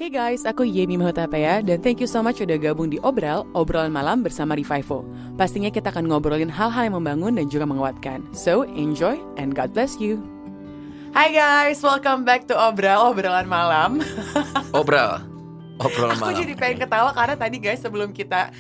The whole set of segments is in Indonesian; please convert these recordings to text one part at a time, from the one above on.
Hey guys, aku Yemi Mahotapaya dan thank you so much udah gabung di Obrolan Malam bersama Revivo. Pastinya kita akan ngobrolin hal-hal yang membangun dan juga menguatkan. So, enjoy and God bless you. Hai guys, welcome back to Obrolan Malam. Obrolan Aku malam. jadi pengen ketawa karena tadi guys sebelum kita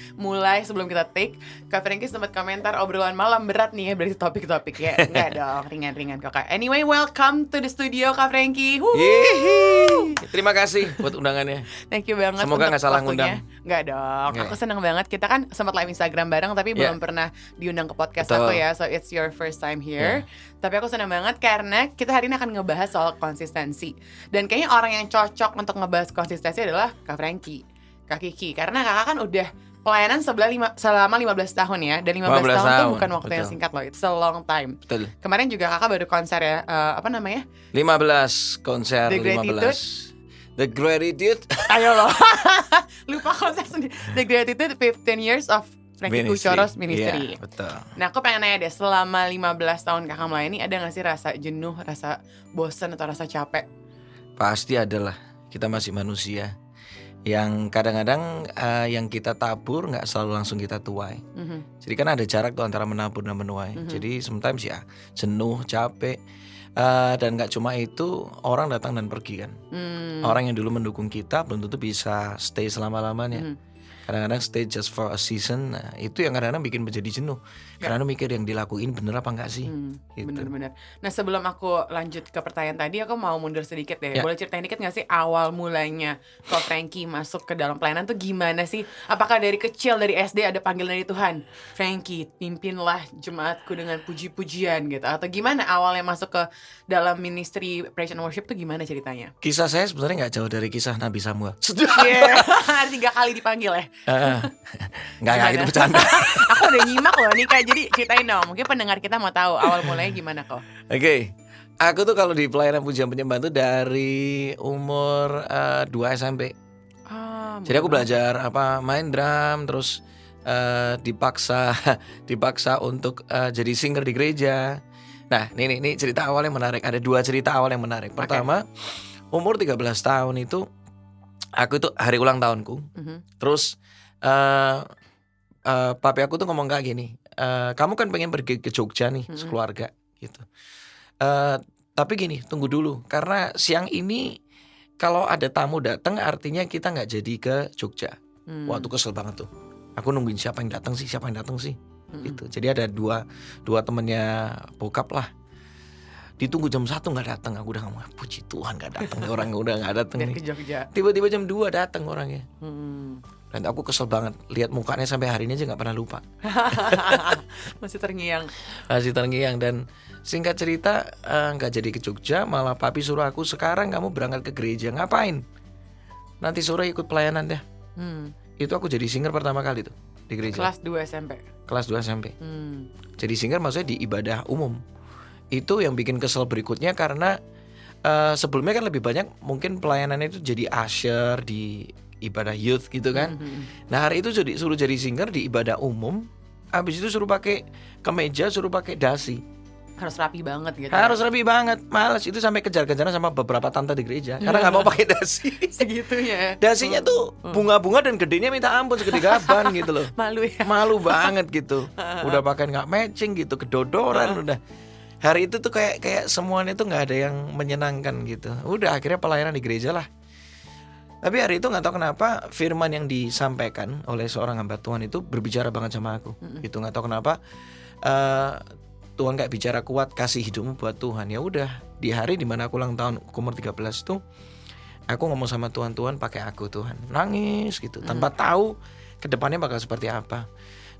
take, Kak Frankie sempat komentar obrolan malam berat nih ya berarti topik-topiknya. Enggak dong, ringan-ringan kakak. Anyway, welcome to the studio Kak Frankie. Yeay. Terima kasih buat undangannya. Thank you banget. Semoga nggak salah waktunya. Nggak dong. Nggak. Aku senang banget. Kita kan sempat live Instagram bareng tapi Yeah. belum pernah diundang ke podcast Betul. aku ya. So it's your first time here. Tapi aku senang banget karena kita hari ini akan ngebahas soal konsistensi. Dan kayaknya orang yang cocok untuk ngebahas konsistensi adalah Kak Frankie, Kak Kiki. Karena kakak kan udah pelayanan selama 15 tahun ya. Dan 15 tahun tuh tahun, bukan waktu yang betul. singkat loh. It's a long time. Betul. Kemarin juga kakak baru konser ya. Apa namanya? 15 konser The Gratitude. 15. The Gratitude. Ayo loh. Lupa konser sendiri. The Gratitude 15 years of Frankie Kuchoros Ministry. Iya, betul. Nah aku pengen nanya deh, selama 15 tahun kakak melayani, ada gak sih rasa jenuh, rasa bosan atau rasa capek? Pasti adalah. Kita masih manusia. Yang kadang-kadang yang kita tabur nggak selalu langsung kita tuai. Jadi kan ada jarak tuh antara menabur dan menuai. Jadi sometimes ya jenuh, capek. Dan nggak cuma itu, orang datang dan pergi kan. Orang yang dulu mendukung kita belum tentu bisa stay selama-lamanya. Kadang-kadang stay just for a season. Nah, itu yang kadang-kadang bikin menjadi jenuh. Karena mikir yang dilakuin bener apa enggak sih gitu. Bener-bener. Nah sebelum aku lanjut ke pertanyaan tadi, aku mau mundur sedikit deh. Ya. Boleh ceritain dikit gak sih awal mulanya Kak Frankie masuk ke dalam pelayanan tuh gimana sih? Apakah dari kecil, dari SD ada panggilan dari Tuhan? Frankie, pimpinlah jemaatku dengan puji-pujian gitu. Atau gimana awalnya masuk ke dalam ministry praise and worship tuh gimana ceritanya? Kisah saya sebenarnya nggak jauh dari kisah Nabi Samuel. Iya, 3 kali dipanggil ya. Nggak gitu bercanda. Aku udah nyimak loh nih Kak, jadi ceritain dong. Mungkin pendengar kita mau tahu awal mulanya gimana kok. Oke. Aku tuh kalau di pelayanan pujian penyembahan tuh dari umur 2 SMP. Jadi aku belajar main drum, terus dipaksa untuk jadi singer di gereja. Nah, ini cerita awal yang menarik. Ada 2 cerita awal yang menarik. Pertama, umur 13 tahun itu aku itu hari ulang tahunku. Terus papi aku tuh ngomong kayak gini, kamu kan pengen pergi ke Jogja nih sekeluarga gitu. Tapi gini, tunggu dulu, karena siang ini kalau ada tamu datang artinya kita nggak jadi ke Jogja. Waktu kesel banget tuh. Aku nungguin siapa yang datang sih gitu. Jadi ada dua temennya bokap lah. Ditunggu jam 1 nggak datang. Aku udah ngomong, puji Tuhan nggak datang. Orang udah nggak datang Biar nih. ke Jogja. Tiba-tiba jam 2 datang orangnya. Dan aku kesel banget. Lihat mukanya sampai hari ini aja nggak pernah lupa. Masih terngiang. Dan singkat cerita nggak jadi ke Jogja. Malah papi suruh aku, sekarang kamu berangkat ke gereja. Ngapain? Nanti sore ikut pelayanan deh. Itu aku jadi singer pertama kali tuh di gereja. Kelas 2 SMP. Kelas 2 SMP. Jadi singer maksudnya di ibadah umum. Itu yang bikin kesel berikutnya karena sebelumnya kan lebih banyak mungkin pelayanannya itu jadi usher di ibadah youth gitu kan. Nah hari itu suruh jadi singer di ibadah umum. Habis itu suruh pakai kemeja, suruh pakai dasi. Harus rapi banget gitu. Harus rapi banget. Males itu sampai kejar-kejaran sama beberapa tante di gereja karena nggak mau pakai dasi. Segitunya. Dasinya tuh bunga-bunga dan gedenya minta ampun segede gaban gitu loh. Malu ya. Malu banget gitu. Udah pakai nggak matching gitu, kedodoran udah. Hari itu tuh kayak semuanya tuh nggak ada yang menyenangkan gitu. Udah akhirnya pelayanan di gereja lah. Tapi hari itu nggak tahu kenapa firman yang disampaikan oleh seorang hamba Tuhan itu berbicara banget sama aku. Itu nggak tahu kenapa Tuhan kayak bicara kuat, kasih hidupmu buat Tuhan. Ya udah, di hari dimana aku ulang tahun umur 13 itu aku ngomong sama Tuhan, Tuhan pakai aku Tuhan. Nangis gitu tanpa tahu kedepannya bakal seperti apa.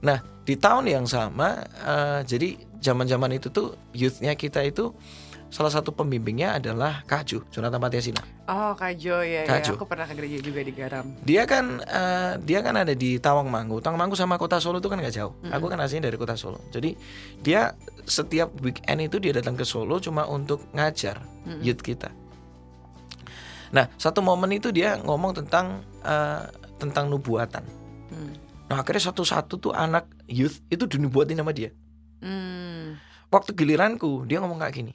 Nah di tahun yang sama jadi zaman-zaman itu tuh youthnya kita itu salah satu pembimbingnya adalah Kak Jo, Jonathan Patiasina. Oh Kak Jo ya, Kak Jo. Aku pernah ke gereja juga di Garam. Dia kan ada di Tawangmangu. Tawangmangu sama kota Solo itu kan gak jauh. Aku kan aslinya dari kota Solo. Jadi dia setiap weekend itu dia datang ke Solo cuma untuk ngajar youth kita. Nah satu momen itu dia ngomong tentang nubuatan. Nah akhirnya satu-satu tuh anak youth itu dinubuatin sama dia. Waktu giliranku dia ngomong kayak gini,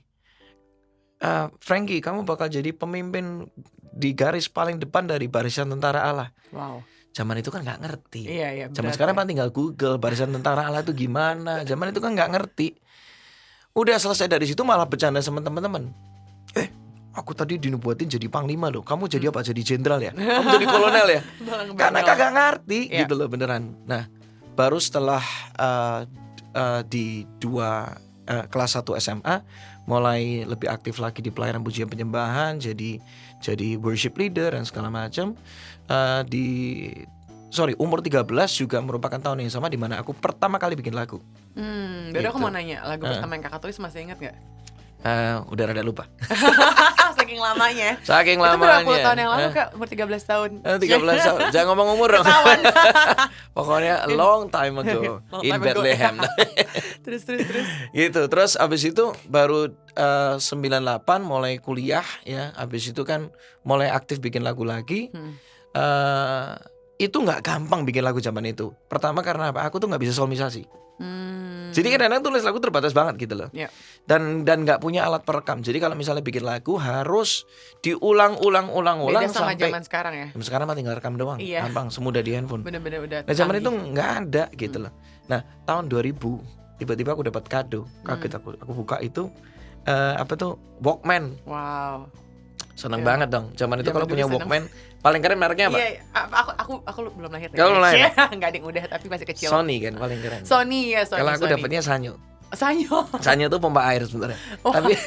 Frankie kamu bakal jadi pemimpin di garis paling depan dari barisan tentara Allah. Wow. Zaman itu kan nggak ngerti. Iya, Zaman berat sekarang ya. kan tinggal Google barisan tentara Allah itu gimana. Zaman itu kan nggak ngerti. Udah selesai dari situ malah bercanda sama teman-teman. Aku tadi dinubuatin jadi panglima loh. Kamu jadi apa? Jadi jenderal ya? Kamu jadi kolonel ya? Karena kagak ngerti Iya. gitu loh beneran. Nah, baru setelah di kelas 1 SMA mulai lebih aktif lagi di pelayanan pujian penyembahan, jadi worship leader dan segala macam. Umur 13 juga merupakan tahun yang sama di mana aku pertama kali bikin lagu. Baru aku Gitu. mau nanya, lagu pertama yang kakak tulis masih ingat gak? Udah rada lupa. Saking lamanya. Saking Itu berapa puluh lamanya. tahun yang lalu kak? Umur 13 tahun. 13 tahun. Jangan ngomong umur dong. Ketahuan. Pokoknya a long time ago Long in time ago. Bethlehem. Terus. Gitu. Terus abis itu baru 98 mulai kuliah ya. Abis itu kan mulai aktif bikin lagu lagi. Itu nggak gampang bikin lagu zaman itu. Pertama karena apa? Aku tuh nggak bisa solmisasi. Jadi kadang-kadang tulis lagu terbatas banget gitu loh. Yeah. Dan nggak punya alat perekam. Jadi kalau misalnya bikin lagu harus diulang-ulang Beda sama sampai zaman sekarang ya. sekarang mah tinggal rekam doang. Iya. Gampang, semudah di handphone. Bener-bener udah. Nah zaman canggih. itu nggak ada gitu loh. Nah tahun 2000 tiba-tiba aku dapat kado. Kaget aku buka itu Walkman. Wow. Seneng Iya. banget dong. Zaman itu Zaman kalau dulu punya seneng. Walkman paling keren mereknya apa? Iya, aku belum lahir. Kamu belum lahir? Enggak ada yang udah tapi masih kecil. Sony kan paling keren. Sony. Kalau aku Sony. dapetnya Sanyo. Sanyo. Sanyo tuh pompa air sebenarnya. Oh. Tapi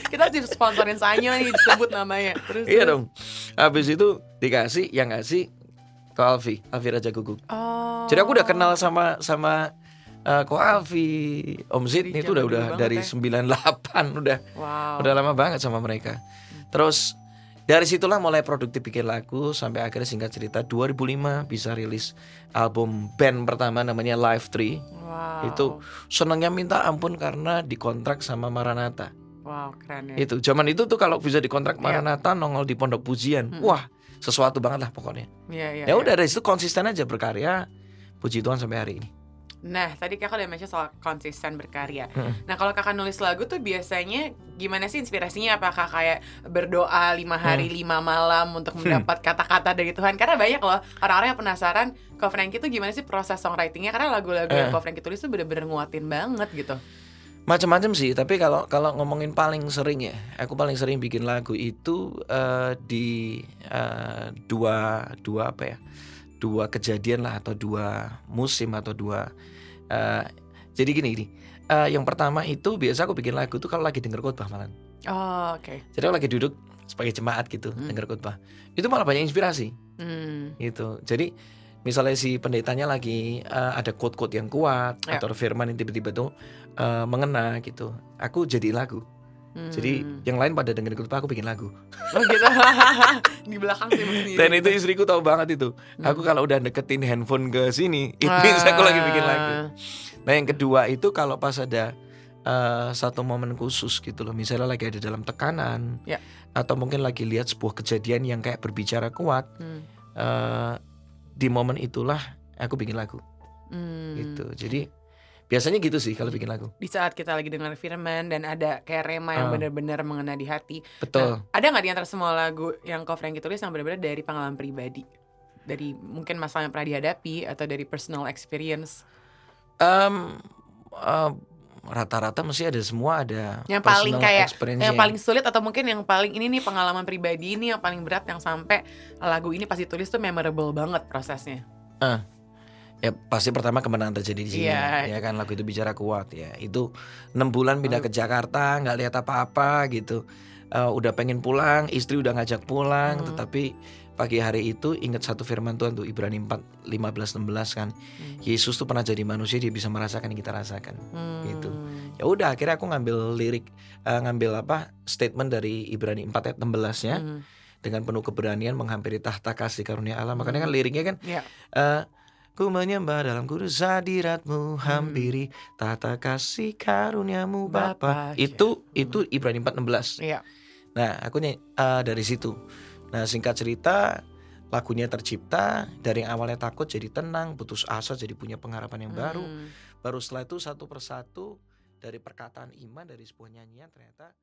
Kita harus sponsorin Sanyo nih disebut namanya. Terus. iya dong. Habis itu dikasih yang ngasih Ko Alfi Raja Guguk. Oh. Jadi aku udah kenal sama Ko Alfi, Om Zid Dari itu zaman udah dulu dari banget 98 udah. Wow. Udah lama banget sama mereka. Terus dari situlah mulai produktif bikin lagu sampai akhirnya singkat cerita 2005 bisa rilis album band pertama namanya Live 3. Wow. Itu senangnya minta ampun karena dikontrak sama Maranatha. Wow, keren ya. Itu zaman itu tuh kalau bisa dikontrak Iya. Maranatha nongol di Pondok Pujian. Wah, sesuatu banget lah pokoknya. Iya. Ya udah dari situ konsisten aja berkarya. Puji Tuhan sampai hari ini. Nah, tadi kakak udah mention soal konsisten berkarya. Nah, kalau kakak nulis lagu tuh biasanya gimana sih inspirasinya? Apakah kayak berdoa 5 hari 5 malam untuk mendapat kata-kata dari Tuhan? Karena banyak loh orang-orang yang penasaran Ko Franky tuh gimana sih proses songwritingnya? Karena lagu-lagu yang Ko Franky tulis tuh bener-bener nguatin banget gitu. Macam-macam sih, tapi kalau ngomongin paling sering ya, aku paling sering bikin lagu itu di dua kejadian lah atau dua musim atau jadi gini. Yang pertama itu biasa aku bikin lagu tuh kalau lagi denger khotbah malah. Oh, oke. Jadi aku lagi duduk sebagai jemaat gitu denger khotbah. Itu malah banyak inspirasi gitu. Jadi misalnya si pendetanya lagi ada quote-quote yang kuat atau firman yang tiba-tiba tuh mengena gitu. Aku jadi lagu. Jadi yang lain pada dengerin khotbah aku bikin lagu. Oh gitu. Di belakang sih sendiri. Dan itu istriku tahu banget itu. Aku kalau udah deketin handphone ke sini, itu aku lagi bikin lagu. Nah yang kedua itu kalau pas ada satu momen khusus gitu loh. Misalnya lagi ada dalam tekanan, atau mungkin lagi lihat sebuah kejadian yang kayak berbicara kuat. Di momen itulah aku bikin lagu. Gitu. Jadi biasanya gitu sih kalau bikin lagu. Di saat kita lagi dengar firman dan ada kayak rema yang benar-benar mengena di hati. Betul. Nah, ada nggak di antara semua lagu yang Ko Franky tulis yang benar-benar dari pengalaman pribadi? Dari mungkin masalah yang pernah dihadapi atau dari personal experience? Rata-rata mesti ada semua ada. Yang paling personal kayak experience yang paling sulit atau mungkin yang paling ini nih pengalaman pribadi ini yang paling berat yang sampai lagu ini pas ditulis tuh memorable banget prosesnya. Ya pasti pertama kemenangan terjadi di sini. Ya kan lagu itu bicara kuat ya. Itu 6 bulan pindah ke Jakarta, nggak lihat apa-apa gitu. Udah pengen pulang, istri udah ngajak pulang, tetapi pagi hari itu ingat satu firman Tuhan tuh Ibrani 4:15-16 kan. Yesus tuh pernah jadi manusia, dia bisa merasakan yang kita rasakan. Gitu. Ya udah akhirnya aku ngambil lirik statement dari Ibrani 4 ayat 16-nya. Dengan penuh keberanian menghampiri tahta kasih karunia Allah. Makanya kan liriknya kan ku menyembah dalam kudus hadiratmu, hampiri tahta kasih karuniamu Bapa. Itu Ibrani 4:16. Nah aku dari situ. Nah singkat cerita lagunya tercipta dari yang awalnya takut jadi tenang, putus asa jadi punya pengharapan yang baru. Baru setelah itu satu persatu dari perkataan iman dari sebuah nyanyian ternyata